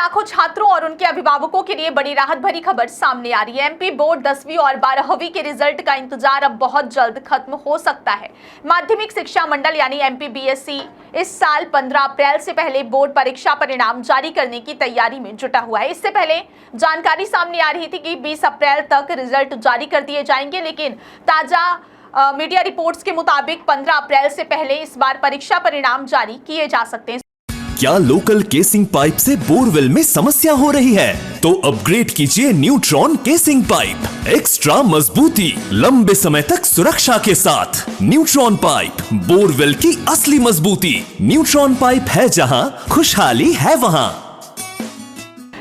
लाखों छात्रों और उनके अभिभावकों के लिए बड़ी राहत भरी खबर सामने आ रही है। एमपी बोर्ड 10वीं और 12वीं के रिजल्ट का इंतजार अब बहुत जल्द खत्म हो सकता है। माध्यमिक शिक्षा मंडल यानी एमपीबीएसई इस साल 15 अप्रैल से पहले बोर्ड परीक्षा परिणाम जारी करने की तैयारी में जुटा हुआ है। इससे पहले जानकारी सामने आ रही थी कि 20 अप्रैल तक रिजल्ट जारी कर दिए जाएंगे, लेकिन ताजा मीडिया रिपोर्ट्स के मुताबिक 15 अप्रैल से पहले इस बार परीक्षा परिणाम जारी किए जा सकते हैं। क्या लोकल केसिंग पाइप से बोरवेल में समस्या हो रही है? तो अपग्रेड कीजिए न्यूट्रॉन केसिंग पाइप। एक्स्ट्रा मजबूती, लंबे समय तक सुरक्षा के साथ। न्यूट्रॉन पाइप, बोरवेल की असली मजबूती। न्यूट्रॉन पाइप है जहां, खुशहाली है वहां।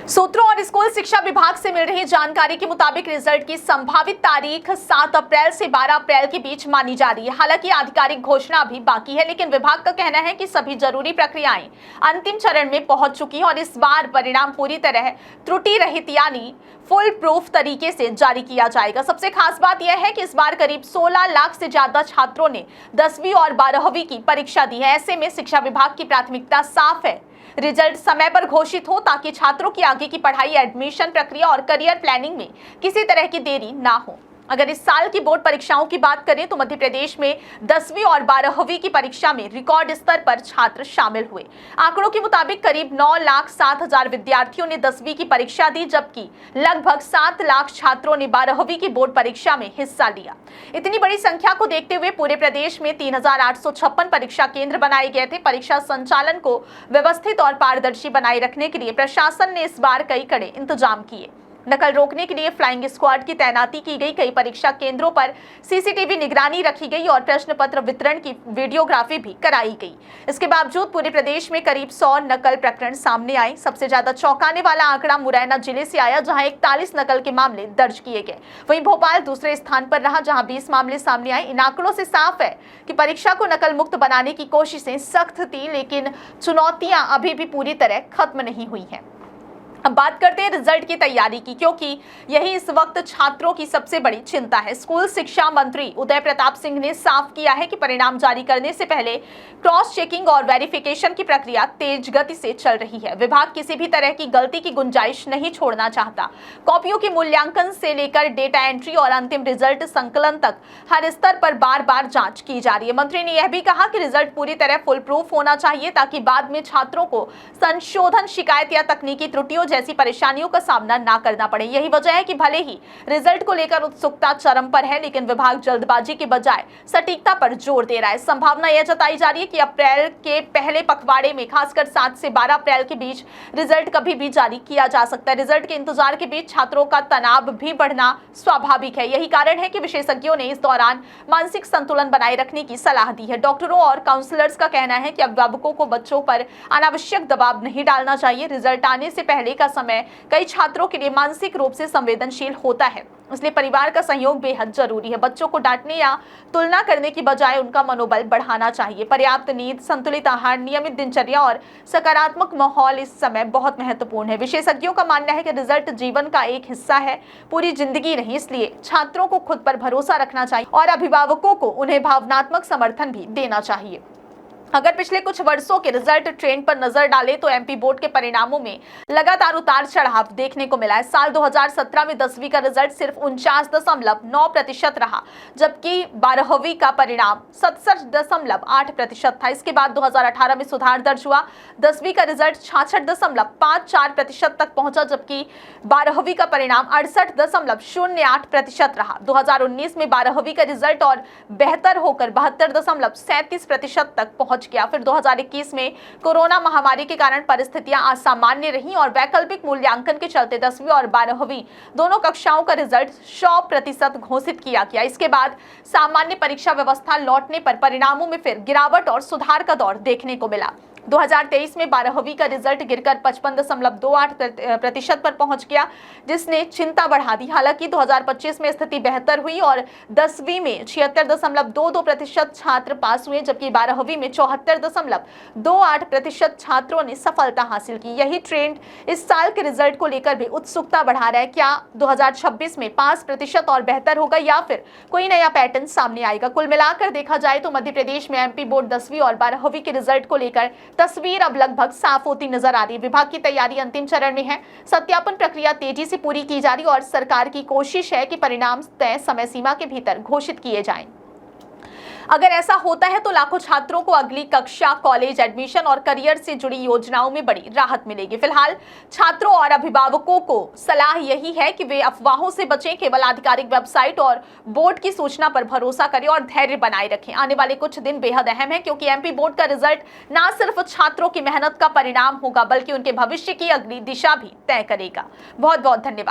सूत्रों और स्कूल शिक्षा विभाग से मिल रही जानकारी के मुताबिक रिजल्ट की संभावित तारीख 7 अप्रैल से 12 अप्रैल के बीच मानी जा रही है। हालांकि आधिकारिक घोषणा अभी बाकी है, लेकिन विभाग का कहना है कि सभी जरूरी प्रक्रियाएं अंतिम चरण में पहुंच चुकी हैं और इस बार परिणाम पूरी तरह त्रुटि रहित यानी फुल प्रूफ तरीके से जारी किया जाएगा। सबसे खास बात यह है कि इस बार करीब 16 लाख से ज्यादा छात्रों ने 10वीं और 12वीं की परीक्षा दी है। ऐसे में शिक्षा विभाग की प्राथमिकता साफ है, रिजल्ट समय पर घोषित हो ताकि छात्रों की आगे की पढ़ाई, एडमिशन प्रक्रिया और करियर प्लानिंग में किसी तरह की देरी ना हो। अगर इस साल की बोर्ड परीक्षाओं की बात करें तो मध्य प्रदेश में 10वीं और 12वीं की परीक्षा में रिकॉर्ड स्तर पर छात्र शामिल हुए। आंकड़ों के मुताबिक करीब 9,07,000 विद्यार्थियों ने 10वीं की परीक्षा दी, जबकि लगभग 7 लाख छात्रों ने 12वीं की बोर्ड परीक्षा में हिस्सा लिया। इतनी बड़ी संख्या को देखते हुए पूरे प्रदेश में 3,856 परीक्षा केंद्र बनाए गए थे। परीक्षा संचालन को व्यवस्थित और पारदर्शी बनाए रखने के लिए प्रशासन ने इस बार कई कड़े इंतजाम किए। नकल रोकने के लिए फ्लाइंग स्क्वाड की तैनाती की गई। कई परीक्षा केंद्रों पर सीसीटीवी निगरानी रखी गई और प्रश्न पत्र वितरण की वीडियोग्राफी भी कराई गई। इसके बावजूद पूरे प्रदेश में करीब 100 नकल प्रकरण सामने आए। सबसे ज्यादा चौंकाने वाला आंकड़ा मुरैना जिले से आया, जहां 41 नकल के मामले दर्ज किए गए। वहीं भोपाल दूसरे स्थान पर रहा, जहां 20 मामले सामने आए। इन आंकड़ों से साफ है कि परीक्षा को नकल मुक्त बनाने की कोशिशें सख्त थी, लेकिन चुनौतियां अभी भी पूरी तरह खत्म नहीं हुई हैं। अब बात करते हैं रिजल्ट की तैयारी की, क्योंकि यही इस वक्त छात्रों की सबसे बड़ी चिंता है। स्कूल शिक्षा मंत्री उदय प्रताप सिंह ने साफ किया है कि परिणाम जारी करने से पहले क्रॉस चेकिंग और वेरिफिकेशन की प्रक्रिया तेज गति से चल रही है। विभाग किसी भी तरह की गलती की गुंजाइश नहीं छोड़ना चाहता। कॉपियों के मूल्यांकन से लेकर डेटा एंट्री और अंतिम रिजल्ट संकलन तक हर स्तर पर बार बार जांच की जा रही है। मंत्री ने यह भी कहा कि रिजल्ट पूरी तरह फुल प्रूफ होना चाहिए, ताकि बाद में छात्रों को संशोधन, शिकायत या तकनीकी त्रुटियों जैसी परेशानियों का सामना ना करना पड़े। यही वजह है कि भले ही रिजल्ट को लेकर उत्सुकता चरम पर है, लेकिन विभाग जल्दबाजी के बजाय सटीकता पर जोर दे रहा है। संभावना यह जताई जा रही है कि अप्रैल के पहले पखवाड़े में, खासकर 7 से 12 अप्रैल के बीच रिजल्ट कभी भी जारी किया जा सकता है। रिजल्ट के इंतजार के बीच छात्रों का तनाव भी बढ़ना स्वाभाविक है। यही कारण है कि विशेषज्ञों ने इस दौरान मानसिक संतुलन बनाए रखने की सलाह दी है। डॉक्टरों और काउंसलर्स का कहना है कि अभिभावकों को बच्चों पर अनावश्यक दबाव नहीं डालना चाहिए। रिजल्ट आने से पहले का समय कई छात्रों के लिए मानसिक रूप से संवेदनशील होता है, इसलिए परिवार का सहयोग बेहद जरूरी है। बच्चों को डांटने या तुलना करने की बजाय उनका मनोबल बढ़ाना चाहिए। पर्याप्त नींद, संतुलित आहार, नियमित दिनचर्या और सकारात्मक माहौल इस समय बहुत महत्वपूर्ण है। विशेषज्ञों का मानना है कि रिजल्ट जीवन का एक हिस्सा है, पूरी जिंदगी नहीं, इसलिए छात्रों को खुद पर भरोसा रखना चाहिए और अभिभावकों को उन्हें भावनात्मक समर्थन भी देना चाहिए। अगर पिछले कुछ वर्षों के रिजल्ट ट्रेंड पर नजर डालें तो एमपी बोर्ड के परिणामों में लगातार उतार चढ़ाव देखने को मिला है। साल 2017 में 10वीं का रिजल्ट सिर्फ 49.9% रहा, जबकि 12वीं का परिणाम 67.8% था। इसके बाद 2018 में सुधार दर्ज हुआ। 10वीं का रिजल्ट 66.54% तक पहुंचा, जबकि 12वीं का परिणाम 68.08% रहा। 2019 में 12वीं का रिजल्ट और बेहतर होकर 72.37% तक पहुंच गया। फिर 2021 में कोरोना महामारी के कारण परिस्थितियां असामान्य रहीं और वैकल्पिक मूल्यांकन के चलते 10वीं और 12वीं दोनों कक्षाओं का रिजल्ट 100% घोषित किया गया। इसके बाद सामान्य परीक्षा व्यवस्था लौटने पर परिणामों में फिर गिरावट और सुधार का दौर देखने को मिला। 2023 में 12वीं का रिजल्ट गिरकर 55.28% पर पहुंच गया, जिसने चिंता बढ़ा दी। हालांकि 2025 में स्थिति बेहतर हुई और 10वीं में 76.22% छात्र पास हुए, जबकि 12वीं में 74.28% छात्रों ने सफलता हासिल की। यही ट्रेंड इस साल के रिजल्ट को लेकर भी उत्सुकता बढ़ा रहा है। क्या 2026 में 5% और बेहतर होगा या फिर कोई नया पैटर्न सामने आएगा? कुल मिलाकर देखा जाए तो मध्य प्रदेश में एमपी बोर्ड 10वीं और 12वीं के रिजल्ट को लेकर तस्वीर अब लगभग साफ होती नजर आ रही है। विभाग की तैयारी अंतिम चरण में है। सत्यापन प्रक्रिया तेजी से पूरी की जा रही है और सरकार की कोशिश है कि परिणाम तय समय सीमा के भीतर घोषित किए जाएं। अगर ऐसा होता है तो लाखों छात्रों को अगली कक्षा, कॉलेज एडमिशन और करियर से जुड़ी योजनाओं में बड़ी राहत मिलेगी। फिलहाल छात्रों और अभिभावकों को सलाह यही है कि वे अफवाहों से बचें, केवल आधिकारिक वेबसाइट और बोर्ड की सूचना पर भरोसा करें और धैर्य बनाए रखें। आने वाले कुछ दिन बेहद अहम है, क्योंकि एमपी बोर्ड का रिजल्ट न सिर्फ छात्रों की मेहनत का परिणाम होगा, बल्कि उनके भविष्य की अगली दिशा भी तय करेगा। बहुत बहुत धन्यवाद।